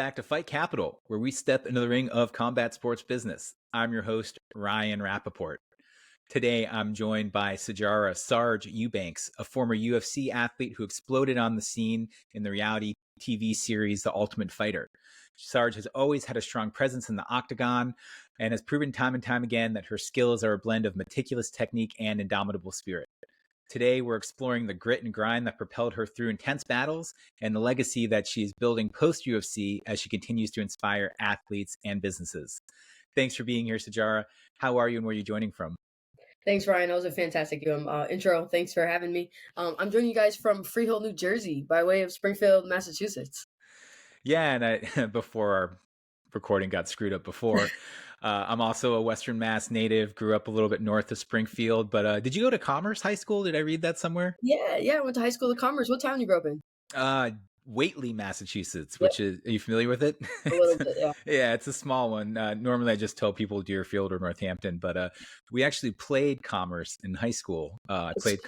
back to Fight Capital, where we step into the ring of combat sports business. I'm your host, Ryan Rappaport. Today, I'm joined by Sijara SarJ Eubanks, a former UFC athlete who exploded on the scene in the reality TV series The Ultimate Fighter. SarJ has always had a strong presence in the Octagon and has proven time and time again that her skills are a blend of meticulous technique and indomitable spirit. Today, we're exploring the grit and grind that propelled her through intense battles and the legacy that she is building post-UFC as she continues to inspire athletes and businesses. Thanks for being here, Sijara. How are you and where are you joining from? Thanks, Ryan. That was a fantastic intro. Thanks for having me. I'm joining you guys from Freehold, New Jersey, by way of Springfield, Massachusetts. Yeah, and before our recording got screwed up before, I'm also a Western Mass native, grew up a little bit north of Springfield, but did you go to Commerce High School? Did I read that somewhere? Yeah. I went to high school of commerce. What town you grew up in? Whately, Massachusetts, Yep, which is, are you familiar with it? a little bit, yeah. Yeah, it's a small one. Normally I just tell people Deerfield or Northampton, but we actually played Commerce in high school. I played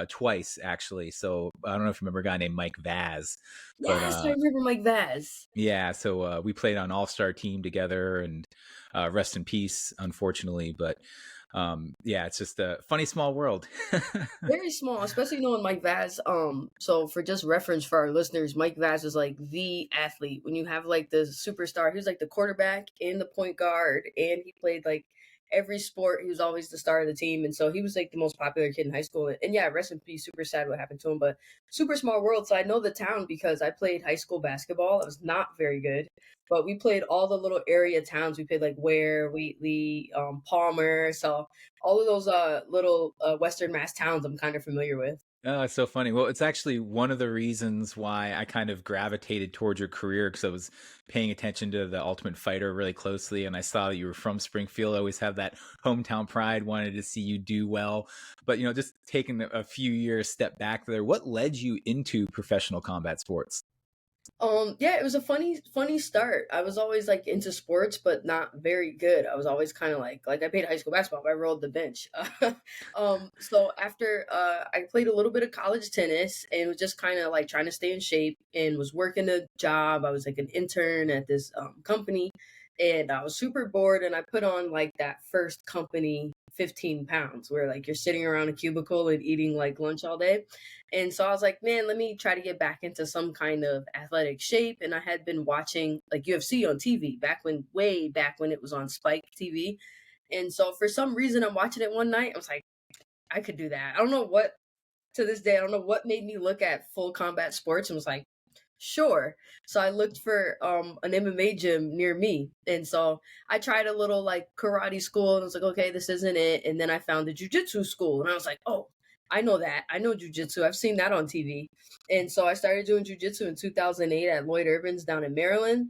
twice, actually. So I don't know if you remember a guy named Mike Vaz. Yes, I remember Mike Vaz. Yeah, so we played on all-star team together, and rest in peace, unfortunately. But yeah, it's just a funny small world. Very small, especially knowing Mike Vaz. So for just reference for our listeners, Mike Vaz is like the athlete. When you have like the superstar, he was like the quarterback and the point guard, and he played like every sport. He was always the star of the team, and so he was like the most popular kid in high school. And yeah, rest in peace. Super sad what happened to him, but super small world. So I know the town because I played high school basketball. I was not very good, but we played all the little area towns. We played like Ware, Wheatley, Palmer. So all of those little Western Mass towns I'm kind of familiar with. Oh, it's so funny. Well, it's actually one of the reasons why I kind of gravitated towards your career, because I was paying attention to The Ultimate Fighter really closely, and I saw that you were from Springfield. I always have that hometown pride, wanted to see you do well. But, just taking a few years step back there, what led you into professional combat sports? Yeah, it was a funny start. I was always like into sports, but not very good. I was always kind of like I played high school basketball, but I rolled the bench. So after I played a little bit of college tennis and was just kind of like trying to stay in shape and was working a job. I was like an intern at this company, and I was super bored. And I put on like that first company 15 pounds, where like you're sitting around a cubicle and eating like lunch all day. And so I was like, man, let me try to get back into some kind of athletic shape. And I had been watching like UFC on TV way back when it was on Spike TV. And so for some reason, I'm watching it one night. I was like, I could do that. I don't know what, to this day, I don't know what made me look at full combat sports and was like, sure. So I looked for an MMA gym near me. And so I tried a little like karate school and I was like, okay, this isn't it. And then I found the jujitsu school and I was like, oh, I know that. I know jujitsu. I've seen that on TV. And so I started doing jujitsu in 2008 at Lloyd Irvin's down in Maryland.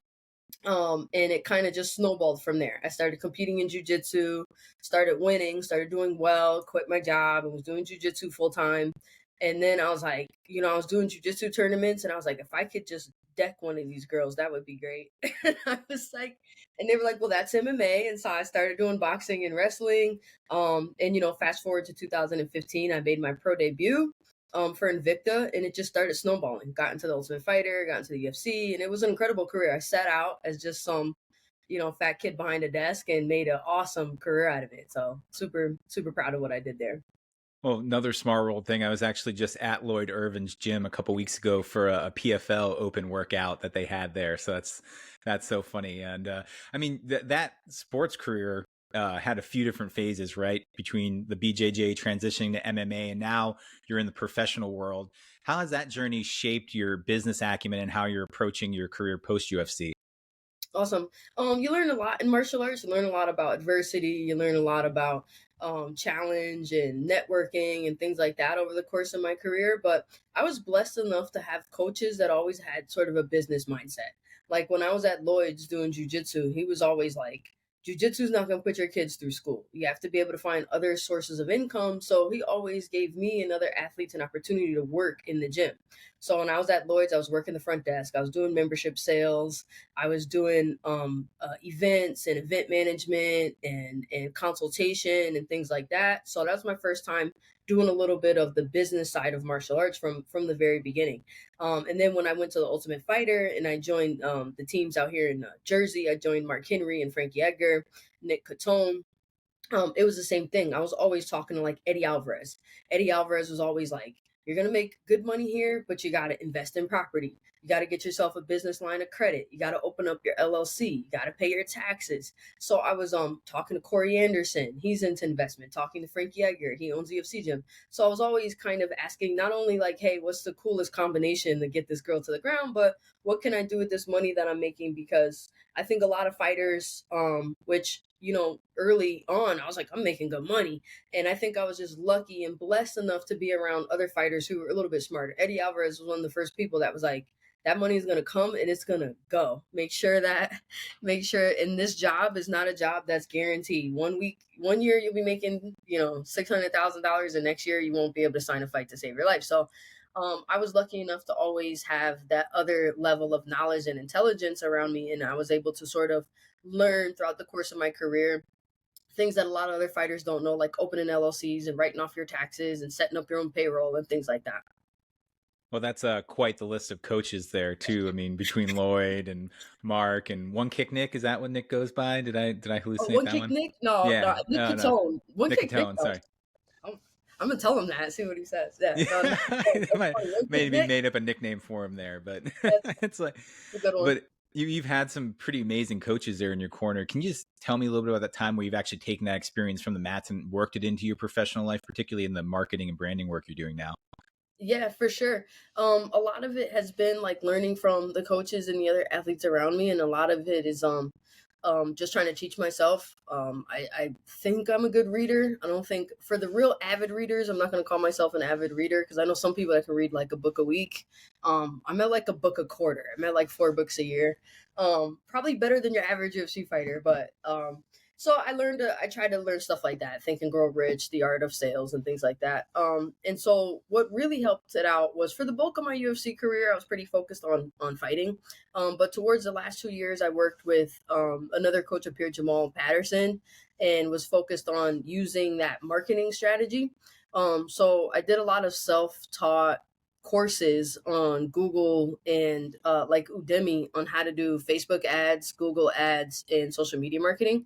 And it kind of just snowballed from there. I started competing in jujitsu, started winning, started doing well, quit my job and was doing jujitsu full time. And then I was like, I was doing jujitsu tournaments and I was like, if I could just deck one of these girls, that would be great. And I was like, and they were like, well, that's MMA. And so I started doing boxing and wrestling. And fast forward to 2015, I made my pro debut for Invicta, and it just started snowballing. Got into the Ultimate Fighter, got into the UFC, and it was an incredible career. I set out as just some, fat kid behind a desk and made an awesome career out of it. So super, super proud of what I did there. Well, another smart world thing, I was actually just at Lloyd Irvin's gym a couple weeks ago for a PFL open workout that they had there. So that's so funny. And I mean, that sports career had a few different phases, right? Between the BJJ transitioning to MMA, and now you're in the professional world. How has that journey shaped your business acumen and how you're approaching your career post UFC? Awesome. You learn a lot in martial arts. You learn a lot about adversity. You learn a lot about challenge and networking and things like that over the course of my career. But I was blessed enough to have coaches that always had sort of a business mindset. Like when I was at Lloyd's doing jujitsu, he was always like, jujitsu is not going to put your kids through school. You have to be able to find other sources of income. So he always gave me and other athletes an opportunity to work in the gym. So when I was at Lloyd's, I was working the front desk. I was doing membership sales. I was doing events and event management and consultation and things like that. So that was my first time doing a little bit of the business side of martial arts from the very beginning. And then when I went to the Ultimate Fighter and I joined the teams out here in Jersey, I joined Mark Henry and Frankie Edgar, Nick Catone. It was the same thing. I was always talking to like Eddie Alvarez. Eddie Alvarez was always like, "You're gonna make good money here, but you got to invest in property. You got to get yourself a business line of credit. You got to open up your LLC. You got to pay your taxes." So I was talking to Corey Anderson. He's into investment. Talking to Frankie Edgar. He owns the UFC gym. So I was always kind of asking not only like, "Hey, what's the coolest combination to get this girl to the ground?" but what can I do with this money that I'm making? Because I think a lot of fighters, which early on, I was like, I'm making good money. And I think I was just lucky and blessed enough to be around other fighters who were a little bit smarter. Eddie Alvarez was one of the first people that was like, that money is going to come and it's going to go. Make sure, and this job is not a job that's guaranteed. 1 year you'll be making, $600,000, and next year you won't be able to sign a fight to save your life. So I was lucky enough to always have that other level of knowledge and intelligence around me. And I was able to sort of learn throughout the course of my career things that a lot of other fighters don't know, like opening LLCs and writing off your taxes and setting up your own payroll and things like that. Well, that's quite the list of coaches there too. I mean, between Lloyd and Mark and One Kick Nick, is that what Nick goes by? Did I hallucinate One that Kick one? Nick? No, Yeah, Nick no, Catone. One Nick Kick Nick. Catone. Sorry. I'm gonna tell him that. See what he says. Yeah, Maybe made up a nickname for him there, but it's like, a good one. but you've had some pretty amazing coaches there in your corner. Can you just tell me a little bit about that time where you've actually taken that experience from the mats and worked it into your professional life, particularly in the marketing and branding work you're doing now? Yeah, for sure. A lot of it has been like learning from the coaches and the other athletes around me, and a lot of it is just trying to teach myself. I think I'm a good reader. I don't think for the real avid readers, I'm not going to call myself an avid reader because I know some people that can read like a book a week. I'm at like a book a quarter. I'm at like 4 books a year. Probably better than your average UFC fighter, but so I tried to learn stuff like that, Think and Grow Rich, the art of sales and things like that. And so what really helped it out was for the bulk of my UFC career, I was pretty focused on fighting. But towards the last 2 years, I worked with another coach up here, Jamal Patterson, and was focused on using that marketing strategy. So I did a lot of self-taught courses on Google and like Udemy on how to do Facebook ads, Google ads, and social media marketing.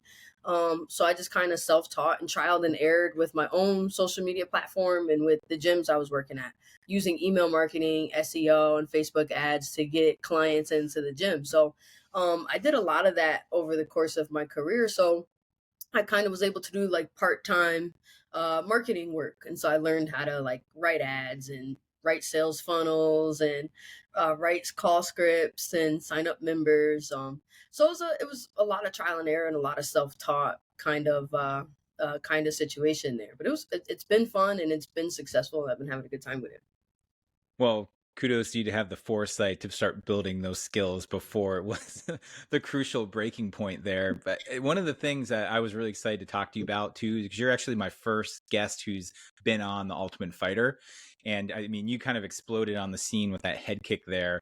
So I just kind of self-taught and trialed and errored with my own social media platform and with the gyms I was working at, using email marketing, SEO, and Facebook ads to get clients into the gym. So I did a lot of that over the course of my career. So I kind of was able to do like part-time marketing work. And so I learned how to like write ads and write sales funnels and write call scripts and sign up members. So it was a lot of trial and error and a lot of self-taught kind of situation there. But it's been fun and it's been successful. And I've been having a good time with it. Well, kudos to you to have the foresight to start building those skills before it was the crucial breaking point there. But one of the things that I was really excited to talk to you about too, because you're actually my first guest who's been on The Ultimate Fighter. And I mean, you kind of exploded on the scene with that head kick there.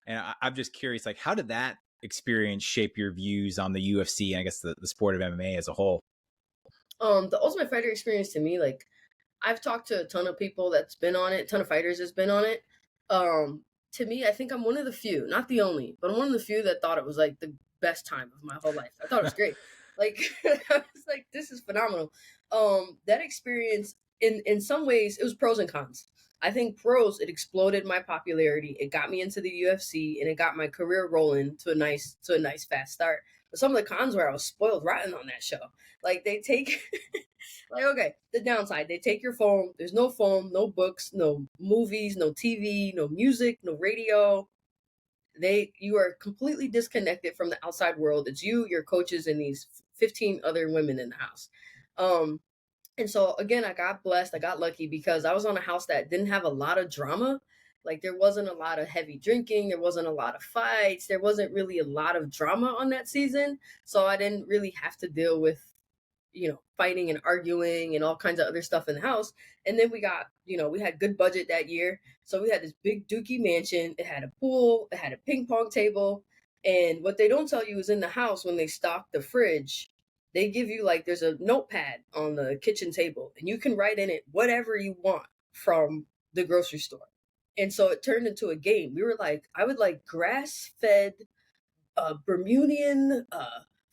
And I'm just curious, like, how did that experience shape your views on the UFC and I guess the sport of MMA as a whole? The Ultimate Fighter experience to me, like, I've talked to a ton of people that's been on it, a ton of fighters that's been on it. To me, I think I'm one of the few, not the only, but I'm one of the few that thought it was like the best time of my whole life. I thought it was great. Like I was like, this is phenomenal. That experience in some ways it was pros and cons. I think pros, it exploded my popularity. It got me into the UFC and it got my career rolling to a nice fast start. But some of the cons were I was spoiled rotten on that show. Like they take like, okay, the downside, they take your phone. There's no phone, no books, no movies, no TV, no music, no radio. You are completely disconnected from the outside world. It's you, your coaches, and these 15 other women in the house. And so again, I got blessed. I got lucky because I was on a house that didn't have a lot of drama. Like there wasn't a lot of heavy drinking. There wasn't a lot of fights. There wasn't really a lot of drama on that season. So I didn't really have to deal with fighting and arguing and all kinds of other stuff in the house. And then we got, we had good budget that year. So we had this big dookie mansion. It had a pool, it had a ping pong table. And what they don't tell you is in the house when they stock the fridge, they give you like there's a notepad on the kitchen table and you can write in it whatever you want from the grocery store. And so it turned into a game. We were like, I would like grass fed Bermudian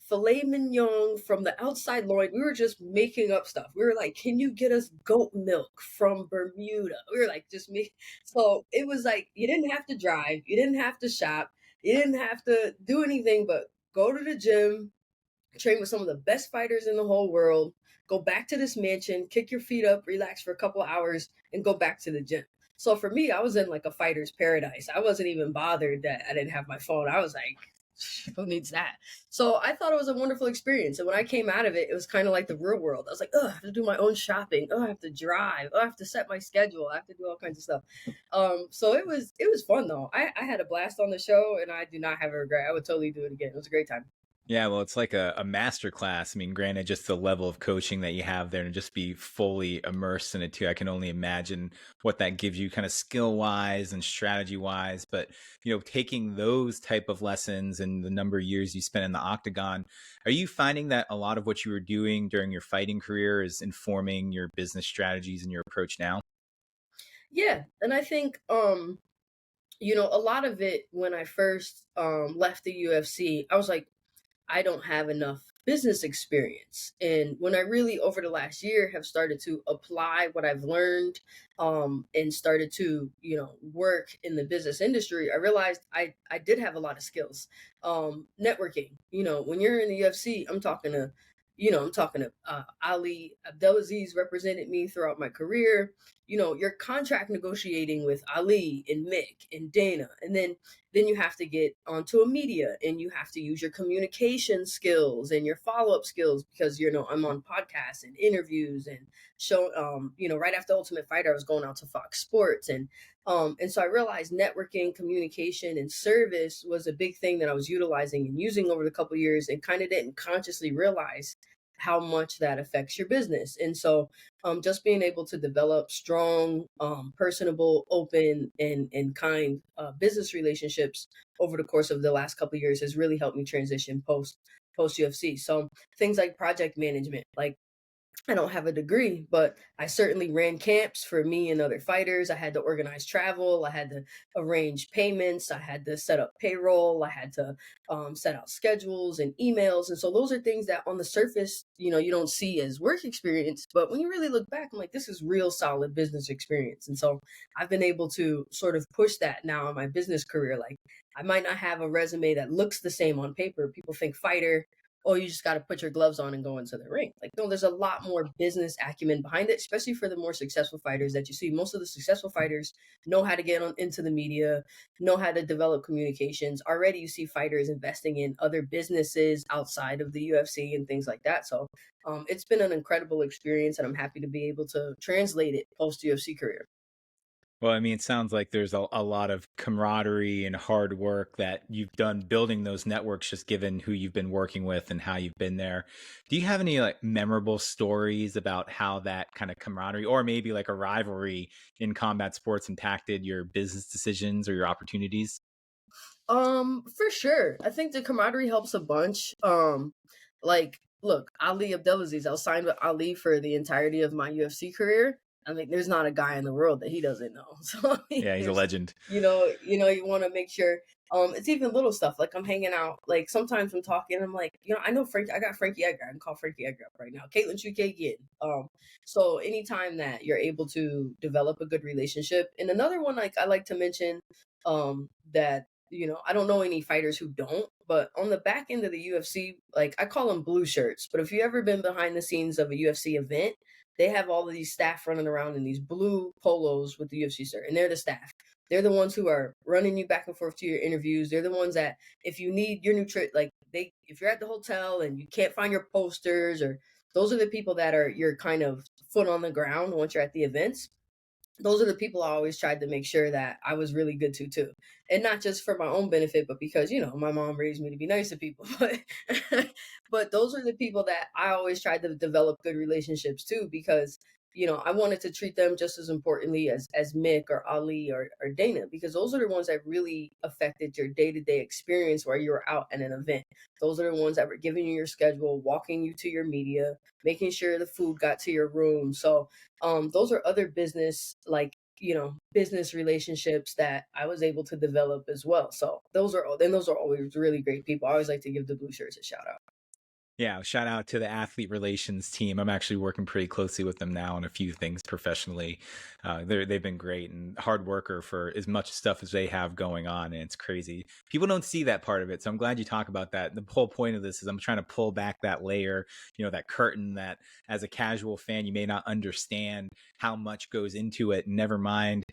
filet mignon from the outside loin. We were just making up stuff. We were like, can you get us goat milk from Bermuda? We were like, just me. So it was like, you didn't have to drive, you didn't have to shop, you didn't have to do anything but go to the gym, train with some of the best fighters in the whole world, go back to this mansion, kick your feet up, relax for a couple hours, and go back to the gym. So for me, I was in like a fighter's paradise. I wasn't even bothered that I didn't have my phone. I was like, who needs that? So I thought it was a wonderful experience. And when I came out of it, it was kind of like the real world. I was like, oh, I have to do my own shopping. Oh, I have to drive. Oh, I have to set my schedule. I have to do all kinds of stuff. So it was fun though. I had a blast on the show, and I do not have a regret. I would totally do it again. It was a great time. Yeah, well, it's like a master class. I mean, granted, just the level of coaching that you have there and just be fully immersed in it too. I can only imagine what that gives you kind of skill wise and strategy wise. But, taking those type of lessons and the number of years you spent in the Octagon, are you finding that a lot of what you were doing during your fighting career is informing your business strategies and your approach now? Yeah. And I think, a lot of it when I first left the UFC, I was like, I don't have enough business experience. And when I really, over the last year, have started to apply what I've learned and started to, work in the business industry, I realized I did have a lot of skills. Networking, when you're in the UFC, I'm talking to Ali Abdelaziz represented me throughout my career. You're contract negotiating with Ali and Mick and Dana, and then you have to get onto a media and you have to use your communication skills and your follow-up skills because I'm on podcasts and interviews and show right after Ultimate Fighter I was going out to Fox Sports and so I realized networking, communication, and service was a big thing that I was utilizing and using over the couple years and kind of didn't consciously realize how much that affects your business. And so just being able to develop strong, personable, open, and kind business relationships over the course of the last couple of years has really helped me transition post UFC. So things like project management, like I don't have a degree, but I certainly ran camps for me and other fighters. I had to organize travel. I had to arrange payments. I had to set up payroll. I had to set out schedules and emails. And so those are things that on the surface, you don't see as work experience. But when you really look back, I'm like, this is real solid business experience. And so I've been able to sort of push that now in my business career. Like I might not have a resume that looks the same on paper. People think fighter, oh, you just got to put your gloves on and go into the ring. Like, no, there's a lot more business acumen behind it, especially for the more successful fighters that you see. Most of the successful fighters know how to get on into the media, know how to develop communications. Already you see fighters investing in other businesses outside of the UFC and things like that. So it's been an incredible experience, and I'm happy to be able to translate it post UFC career. Well, I mean, it sounds like there's a lot of camaraderie and hard work that you've done building those networks, just given who you've been working with and how you've been there. Do you have any like memorable stories about how that kind of camaraderie or maybe like a rivalry in combat sports impacted your business decisions or your opportunities? For sure. I think the camaraderie helps a bunch. Look, Ali Abdelaziz, I was signed with Ali for the entirety of my UFC career. I mean, there's not a guy in the world that he doesn't know. So I mean, Yeah, he's a there's, legend. you want to make sure. It's even little stuff like I'm hanging out. Like sometimes I'm talking, I'm like, I know Frank. I got Frankie Edgar. I can call Frankie Edgar up right now. Caitlin Chukagian. So anytime that you're able to develop a good relationship, and another one like I like to mention, that I don't know any fighters who don't, but on the back end of the UFC, like I call them blue shirts. But if you ever been behind the scenes of a UFC event, they have all of these staff running around in these blue polos with the UFC shirt, and they're the staff. They're the ones who are running you back and forth to your interviews. They're the ones that if you need your like if you're at the hotel and you can't find your posters, or those are the people that are your kind of foot on the ground once you're at the events. Those are the people I always tried to make sure that I was really good to too. And not just for my own benefit, but because, my mom raised me to be nice to people. But those are the people that I always tried to develop good relationships too, because I wanted to treat them just as importantly as Mick or Ali or Dana, because those are the ones that really affected your day-to-day experience while you were out at an event. Those are the ones that were giving you your schedule, walking you to your media, making sure the food got to your room. So those are other business, like, business relationships that I was able to develop as well. So those are always really great people. I always like to give the blue shirts a shout out. Yeah, shout out to the athlete relations team. I'm actually working pretty closely with them now on a few things professionally. They've been great and hard worker for as much stuff as they have going on, and it's crazy. People don't see that part of it, so I'm glad you talk about that. The whole point of this is I'm trying to pull back that layer, that curtain that as a casual fan you may not understand how much goes into it. Never mind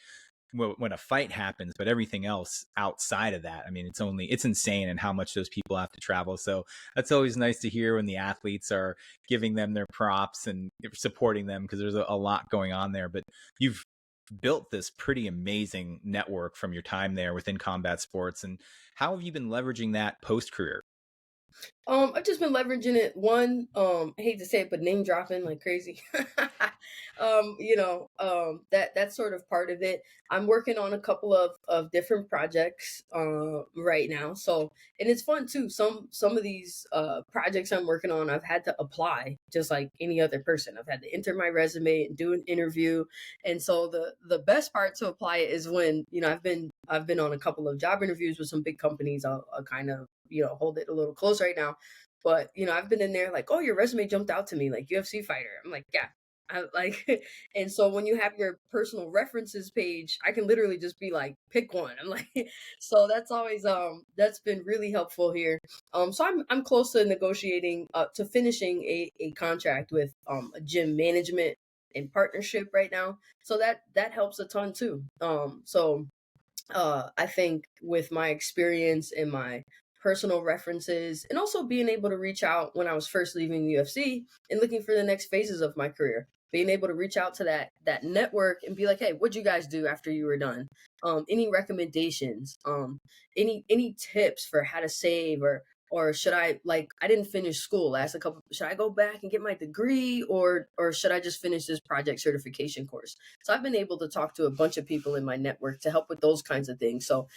when a fight happens, but everything else outside of that, I mean, it's insane and how much those people have to travel. So that's always nice to hear when the athletes are giving them their props and supporting them, because there's a lot going on there. But you've built this pretty amazing network from your time there within combat sports. And how have you been leveraging that post career? I've just been leveraging it. One, I hate to say it, but name dropping like crazy. That's sort of part of it. I'm working on a couple of different projects right now. So, and it's fun too. Some of these projects I'm working on, I've had to apply just like any other person. I've had to enter my resume and do an interview. And so the best part to apply it is when, I've been on a couple of job interviews with some big companies. I'll kind of, hold it a little close right now. But, I've been in there like, oh, your resume jumped out to me, like UFC fighter. I'm like, yeah. I like, and so when you have your personal references page, I can literally just be like, pick one. I'm like, so that's always that's been really helpful here. So I'm close to negotiating to finishing a contract with a gym management and partnership right now. So that helps a ton too. I think with my experience and my personal references, and also being able to reach out when I was first leaving the UFC and looking for the next phases of my career, being able to reach out to that network and be like, hey, what'd you guys do after you were done? Any recommendations? Any tips for how to save, or should I, like, I didn't finish school. I asked a couple, should I go back and get my degree, or should I just finish this project certification course? So I've been able to talk to a bunch of people in my network to help with those kinds of things. So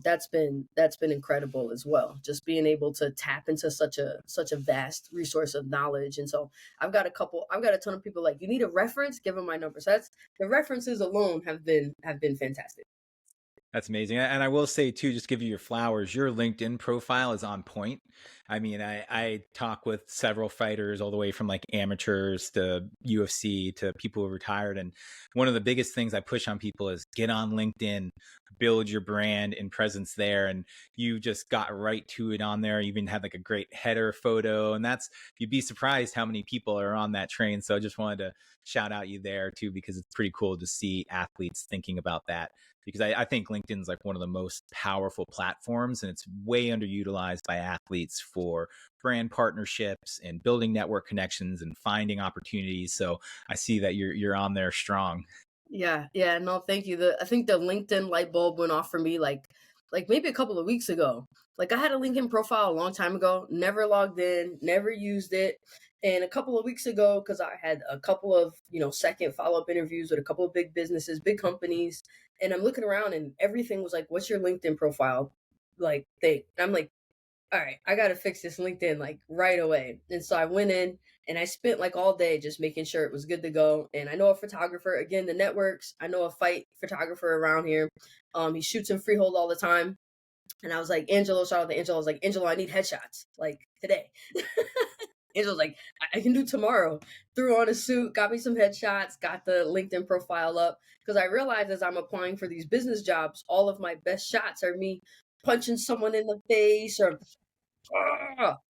that's been incredible as well. Just being able to tap into such a vast resource of knowledge. And so I've got a ton of people like, you need a reference, give them my number. So that's, the references alone have been fantastic. That's amazing. And I will say too, just give you your flowers, your LinkedIn profile is on point. I mean, I talk with several fighters all the way from like amateurs to UFC to people who are retired. And one of the biggest things I push on people is get on LinkedIn, build your brand and presence there. And you just got right to it on there. You even had like a great header photo. And you'd be surprised how many people are on that train. So I just wanted to shout out you there too, because it's pretty cool to see athletes thinking about that, because I think LinkedIn is like one of the most powerful platforms, and it's way underutilized by athletes for brand partnerships and building network connections and finding opportunities. So I see that you're on there strong. Yeah, no, thank you. I think the LinkedIn light bulb went off for me like maybe a couple of weeks ago. Like I had a LinkedIn profile a long time ago, never logged in, never used it. And a couple of weeks ago, because I had a couple of, second follow-up interviews with a couple of big businesses, big companies, and I'm looking around and everything was like, what's your LinkedIn profile? Like thing. And I'm like, all right, I got to fix this LinkedIn like right away. And so I went in and I spent like all day just making sure it was good to go. And I know a photographer, again, the networks. I know a fight photographer around here. He shoots in freehold all the time. And I was like, Angelo, shout out to Angelo. I was like, Angelo, I need headshots like today. Angelo's like, I can do tomorrow. Threw on a suit, got me some headshots, got the LinkedIn profile up. Because I realized as I'm applying for these business jobs, all of my best shots are me punching someone in the face or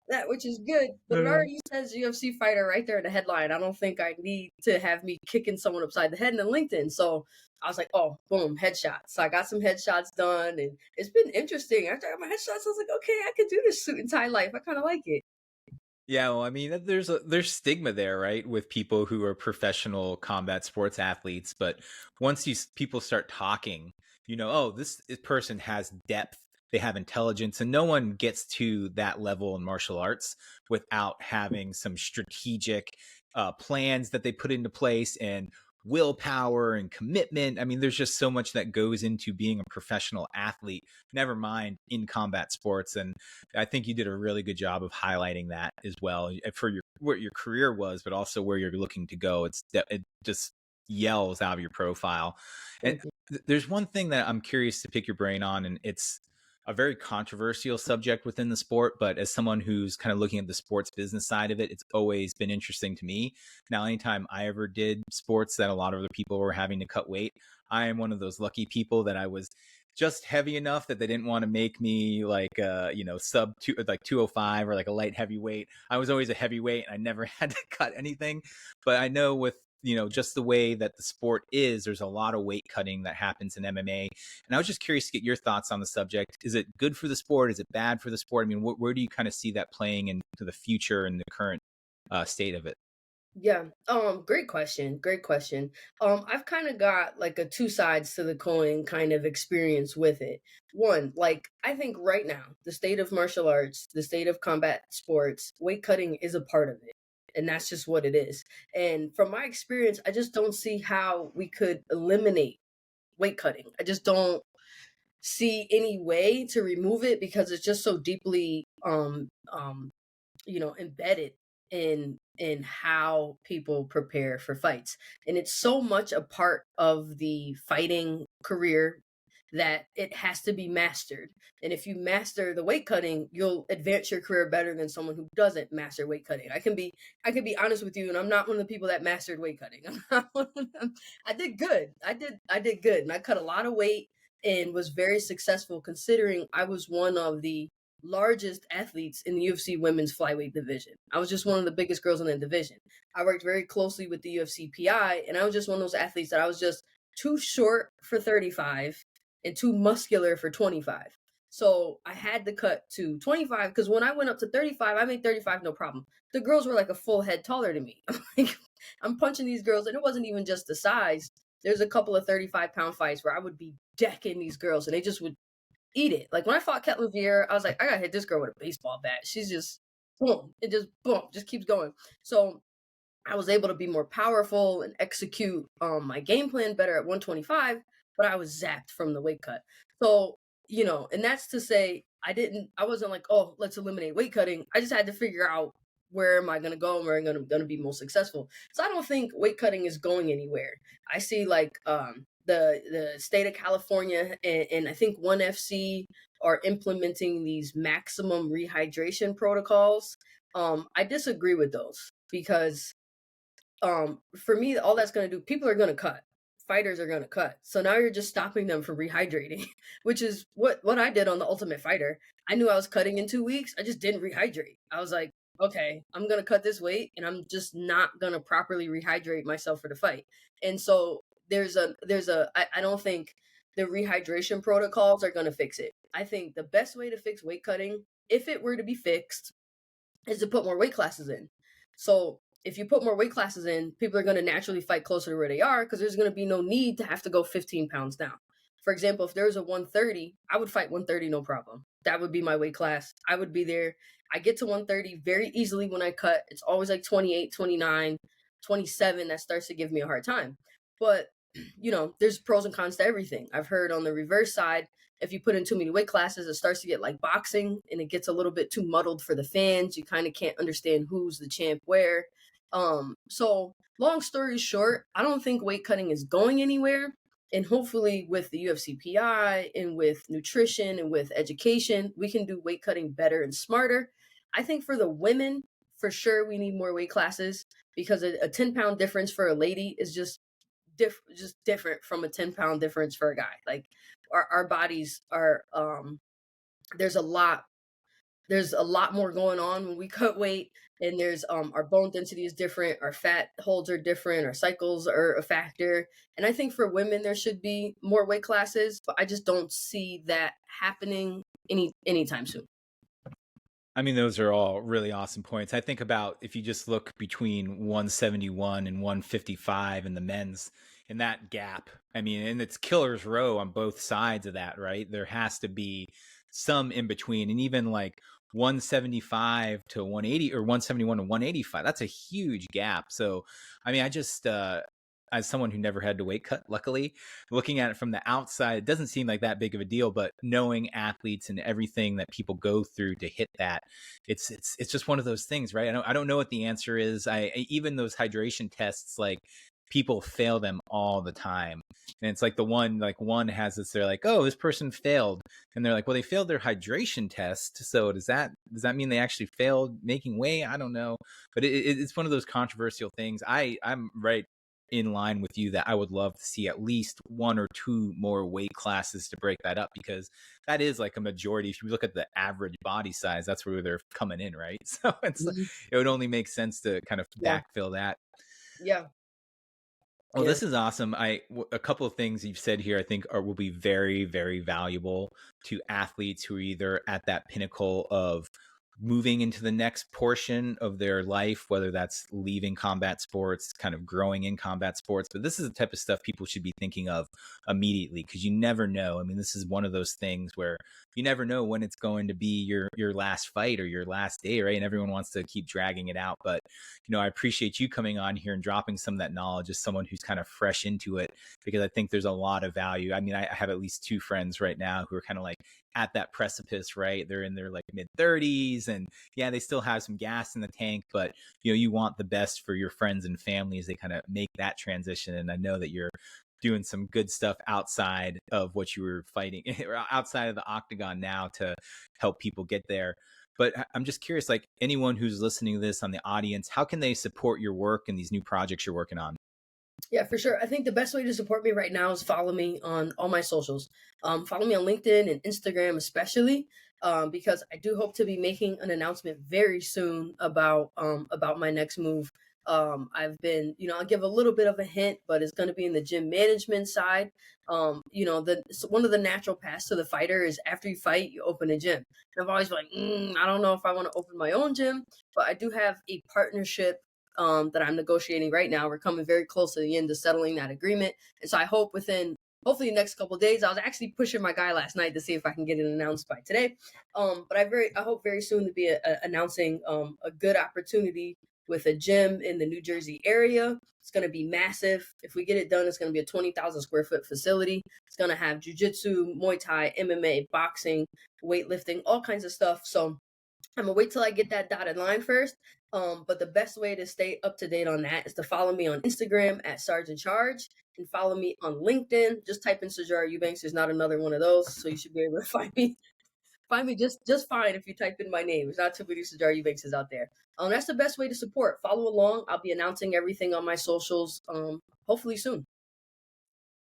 that, which is good, but it already says UFC fighter right there in the headline. I don't think I need to have me kicking someone upside the head in the LinkedIn. So I was like, oh, boom, headshots. So I got some headshots done, and it's been interesting. After I got my headshots, I was like, okay, I could do this suit and tie life. I kind of like it. Yeah, well, I mean, there's stigma there, right, with people who are professional combat sports athletes. But once people start talking, oh, this person has depth. they have intelligence, and no one gets to that level in martial arts without having some strategic plans that they put into place, and willpower and commitment. I mean, there's just so much that goes into being a professional athlete, never mind in combat sports. And I think you did a really good job of highlighting that as well for what your career was, but also where you're looking to go. It just yells out of your profile. And there's one thing that I'm curious to pick your brain on, and it's a very controversial subject within the sport, but as someone who's kind of looking at the sports business side of it, it's always been interesting to me. Now, anytime I ever did sports that a lot of other people were having to cut weight, I am one of those lucky people that I was just heavy enough that they didn't want to make me like sub two, like 205 or like a light heavyweight. I was always a heavyweight and I never had to cut anything. But I know with just the way that the sport is, there's a lot of weight cutting that happens in MMA. And I was just curious to get your thoughts on the subject. Is it good for the sport? Is it bad for the sport? I mean, where do you kind of see that playing into the future and the current state of it? Yeah. Great question. Great question. I've kind of got like a two sides to the coin kind of experience with it. One, like I think right now, the state of martial arts, the state of combat sports, weight cutting is a part of it. And that's just what it is. And from my experience, I just don't see how we could eliminate weight cutting. I just don't see any way to remove it because it's just so deeply embedded in how people prepare for fights, and it's so much a part of the fighting career that it has to be mastered. And if you master the weight cutting, you'll advance your career better than someone who doesn't master weight cutting. I can be honest with you, and I'm not one of the people that mastered weight cutting. I'm not one of them. I did good. I did good, and I cut a lot of weight and was very successful considering I was one of the largest athletes in the UFC women's flyweight division. I was just one of the biggest girls in the division. I worked very closely with the UFC PI, and I was just one of those athletes that I was just too short for 35 and too muscular for 25. So I had to cut to 25 because when I went up to 35, I made 35 no problem. The girls were like a full head taller than me. I'm punching these girls, and it wasn't even just the size. There's a couple of 35-pound fights where I would be decking these girls, and they just would eat it. Like when I fought Ketlin Vieira, I was like, I gotta hit this girl with a baseball bat. She's just boom, it just boom, just keeps going. So I was able to be more powerful and execute my game plan better at 125, but I was zapped from the weight cut. So, and that's to say I wasn't like, oh, let's eliminate weight cutting. I just had to figure out where am I going to go and where I'm going to be most successful. So I don't think weight cutting is going anywhere. I see like the state of California and I think ONE FC are implementing these maximum rehydration protocols. I disagree with those because for me, all that's going to do, people are going to cut. Fighters are going to cut. So now you're just stopping them from rehydrating, which is what I did on The Ultimate Fighter. I knew I was cutting in 2 weeks. I just didn't rehydrate. I was like, okay, I'm going to cut this weight and I'm just not going to properly rehydrate myself for the fight. And so I don't think the rehydration protocols are going to fix it. I think the best way to fix weight cutting, if it were to be fixed, is to put more weight classes in. So if you put more weight classes in, people are going to naturally fight closer to where they are because there's going to be no need to have to go 15 pounds down. For example, if there's a 130, I would fight 130 no problem. That would be my weight class. I would be there. I get to 130 very easily when I cut. It's always like 28, 29, 27 that starts to give me a hard time. But, there's pros and cons to everything. I've heard on the reverse side, if you put in too many weight classes, it starts to get like boxing and it gets a little bit too muddled for the fans. You kind of can't understand who's the champ where. So long story short, I don't think weight cutting is going anywhere. And hopefully with the UFC PI and with nutrition and with education, we can do weight cutting better and smarter. I think for the women, for sure, we need more weight classes because a 10-pound difference for a lady is just different from a 10-pound difference for a guy. Like our bodies are, there's a lot more going on when we cut weight, and there's our bone density is different, our fat holds are different, our cycles are a factor. And I think for women there should be more weight classes, but I just don't see that happening anytime soon. I mean, those are all really awesome points. I think about if you just look between 171 and 155 in the men's, in that gap, I mean, and it's killer's row on both sides of that, right? There has to be some in between, and even like 175 to 180 or 171 to 185. That's a huge gap. So, I mean, I just, as someone who never had to weight cut, luckily, looking at it from the outside, it doesn't seem like that big of a deal. But knowing athletes and everything that people go through to hit that, it's just one of those things, right? I don't know what the answer is. Even those hydration tests, like people fail them all the time. And it's like one has this, they're like, oh, this person failed. And they're like, well, they failed their hydration test. So does that mean they actually failed making weight? I don't know. But it's one of those controversial things. I'm right in line with you that I would love to see at least one or two more weight classes to break that up, because that is like a majority. If you look at the average body size, that's where they're coming in, right? So it would only make sense to kind of Yeah. backfill that. Yeah. Well, this is awesome. A couple of things you've said here, I think, will be very, very valuable to athletes who are either at that pinnacle of moving into the next portion of their life, whether that's leaving combat sports, kind of growing in combat sports. But this is the type of stuff people should be thinking of immediately, because you never know. I mean, this is one of those things where you never know when it's going to be your last fight or your last day, right? And everyone wants to keep dragging it out. But, I appreciate you coming on here and dropping some of that knowledge as someone who's kind of fresh into it, because I think there's a lot of value. I mean, I have at least two friends right now who are kind of like at that precipice, right? They're in their like mid 30s, and yeah, they still have some gas in the tank, but you want the best for your friends and family as they kind of make that transition. And I know that you're doing some good stuff outside of what you were fighting, outside of the Octagon now, to help people get there. But I'm just curious, like anyone who's listening to this on the audience, how can they support your work and these new projects you're working on? Yeah, for sure. I think the best way to support me right now is follow me on all my socials. Follow me on LinkedIn and Instagram, especially, because I do hope to be making an announcement very soon about my next move. I've been, I'll give a little bit of a hint, but it's going to be in the gym management side. So one of the natural paths to the fighter is after you fight, you open a gym. And I've always been like, I don't know if I want to open my own gym, but I do have a partnership that I'm negotiating right now. We're coming very close to the end of settling that agreement. And so I hope hopefully the next couple of days. I was actually pushing my guy last night to see if I can get it announced by today. But I hope very soon to be announcing a good opportunity with a gym in the New Jersey area. It's going to be massive. If we get it done, it's going to be a 20,000 square foot facility. It's going to have jiu-jitsu, Muay Thai, MMA, boxing, weightlifting, all kinds of stuff. So I'm going to wait till I get that dotted line first. But the best way to stay up to date on that is to follow me on Instagram at SarJ and follow me on LinkedIn. Just type in Sijara Eubanks. There's not another one of those, so you should be able to find me. Find me just fine if you type in my name. There's not too many Sijara Eubanks out there. That's the best way to support. Follow along. I'll be announcing everything on my socials. Hopefully soon.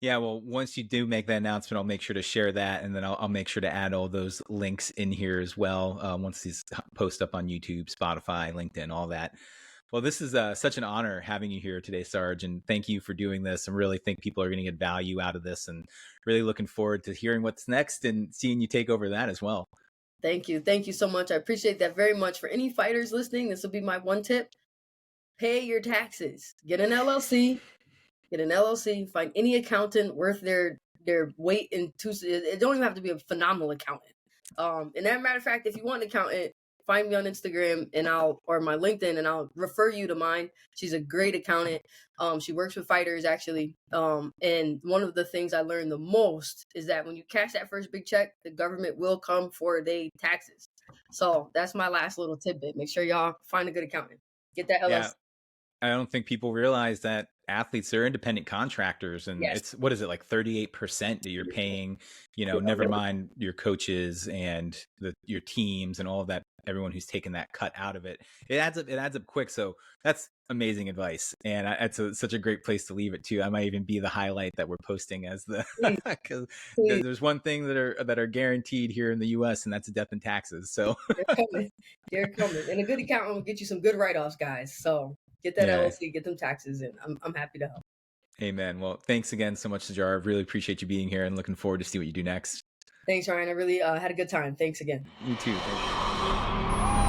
Yeah, well, once you do make that announcement, I'll make sure to share that, and then I'll make sure to add all those links in here as well. Once these post up on YouTube, Spotify, LinkedIn, all that. Well, this is such an honor having you here today, Sarge, and thank you for doing this. I really think people are going to get value out of this, and really looking forward to hearing what's next and seeing you take over that as well. Thank you. Thank you so much. I appreciate that very much. For any fighters listening, this will be my one tip. Pay your taxes. Get an LLC. Find any accountant worth their weight in two. It don't even have to be a phenomenal accountant. And as a matter of fact, if you want an accountant, find me on Instagram or my LinkedIn, and I'll refer you to mine. She's a great accountant. She works with fighters actually. And one of the things I learned the most is that when you cash that first big check, the government will come for their taxes. So that's my last little tidbit. Make sure y'all find a good accountant. Get that LLC. Yeah. I don't think people realize that athletes are independent contractors, and Yes. it's, what is it, like 38% that you're paying, never mind your coaches and your teams and all of that, everyone who's taken that cut out of it. It adds up quick. So that's amazing advice. And it's such a great place to leave it too. I might even be the highlight that we're posting as because there's one thing that are guaranteed here in the US, and that's death and taxes. So they're coming. And a good accountant will get you some good write-offs, guys. So get that LLC, get them taxes in. I'm happy to help. Amen. Well, thanks again so much, Sijara. I really appreciate you being here and looking forward to see what you do next. Thanks, Ryan. I really had a good time. Thanks again. You too. Thank you.